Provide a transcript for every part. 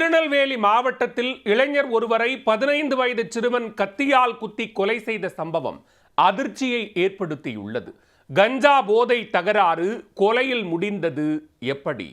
திருநெல்வேலி மாவட்டத்தில் இளைஞர் ஒருவரை 15 வயது சிறுவன் கத்தியால் குத்தி கொலை செய்த சம்பவம் அதிர்ச்சியை ஏற்படுத்தியுள்ளது. கஞ்சா போதை தகராறு கொலையில் முடிந்தது எப்படி?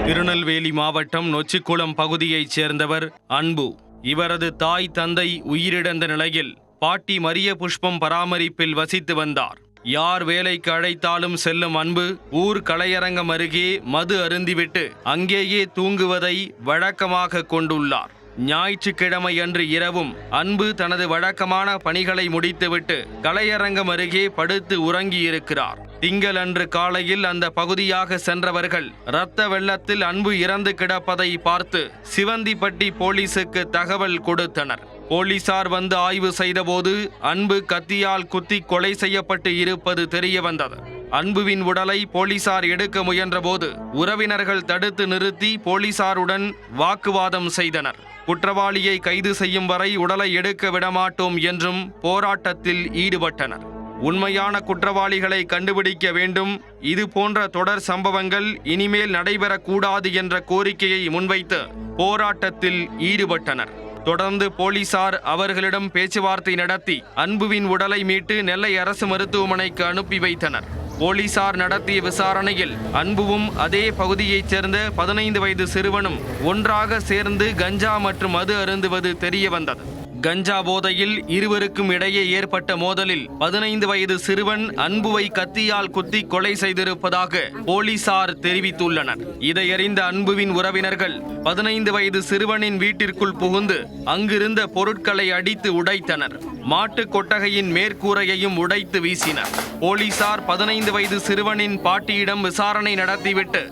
திருநெல்வேலி மாவட்டம் நொச்சிக்குளம் பகுதியைச் சேர்ந்தவர் அன்பு. இவரது தாய் தந்தை உயிரிழந்த நிலையில் பாட்டி மரிய புஷ்பம் பராமரிப்பில் வசித்து வந்தார். யார் வேலைக்கு அழைத்தாலும் செல்லும் அன்பு ஊர் கலையரங்கம் அருகே மது அருந்திவிட்டு அங்கேயே தூங்குவதை வழக்கமாக கொண்டுள்ளார். ஞாயிற்றுக்கிழமை அன்று இரவும் அன்பு தனது வழக்கமான பணிகளை முடித்துவிட்டு கலையரங்கம் அருகே படுத்து உறங்கியிருக்கிறார். திங்களன்று காலையில் அந்த பகுதியாக சென்றவர்கள் இரத்த வெள்ளத்தில் அன்பு இறந்து கிடப்பதை பார்த்து சிவந்திப்பட்டி போலீசுக்கு தகவல் கொடுத்தனர். போலீசார் வந்து ஆய்வு செய்தபோது அன்பு கத்தியால் குத்தி கொலை செய்யப்பட்டு இருப்பது தெரிய வந்தது. அன்புவின் உடலை போலீசார் எடுக்க முயன்றபோது உறவினர்கள் தடுத்து நிறுத்தி போலீசாருடன் வாக்குவாதம் செய்தனர். குற்றவாளியை கைது செய்யும் வரை உடலை எடுக்க விடமாட்டோம் என்றும் போராட்டத்தில் ஈடுபட்டனர். உண்மையான குற்றவாளிகளை கண்டுபிடிக்க வேண்டும், இது போன்ற தொடர் சம்பவங்கள் இனிமேல் நடைபெறக்கூடாது என்ற கோரிக்கையை முன்வைத்து போராட்டத்தில் ஈடுபட்டனர். தொடர்ந்து போலீசார் அவர்களிடம் பேச்சுவார்த்தை நடத்தி அன்புவின் உடலை மீட்டு நெல்லை அரசு மருத்துவமனைக்கு அனுப்பி வைத்தனர். போலீசார் நடத்திய விசாரணையில் அன்புவும் அதே பகுதியைச் சேர்ந்த 15 வயது சிறுவனும் ஒன்றாக சேர்ந்து கஞ்சா மற்றும் மது அருந்துவது தெரிய வந்தது. கஞ்சா போதையில் இருவருக்கும் இடையே ஏற்பட்ட மோதலில் 15 வயது சிறுவன் அன்புவை கத்தியால் குத்தி கொலை செய்திருப்பதாக போலீசார் தெரிவித்துள்ளனர். இதையறிந்த அன்புவின் உறவினர்கள் 15 வயது சிறுவனின் வீட்டிற்குள் புகுந்து அங்கிருந்த பொருட்களை அடித்து உடைத்தனர். மாட்டு கொட்டகையின் மேற்கூரையையும் உடைத்து வீசினர். போலீசார் 15 வயது சிறுவனின் பாட்டியிடம் விசாரணை நடத்திவிட்டு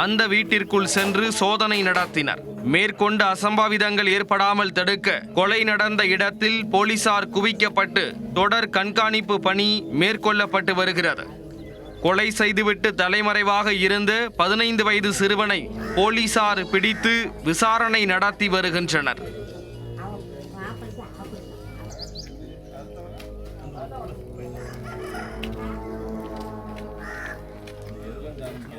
அந்த வீட்டிற்குள் சென்று சோதனை நடத்தினர். மேற்கொண்ட அசம்பாவிதங்கள் ஏற்படாமல் தடுக்க கொலை நடந்த இடத்தில் போலீசார் குவிக்கப்பட்டு தொடர் கண்காணிப்பு பணி மேற்கொள்ளப்பட்டு வருகிறது. கொலை செய்துவிட்டு தலைமறைவாக இருந்த 15 வயது சிறுவனை போலீசார் பிடித்து விசாரணை நடத்தி வருகின்றனர்.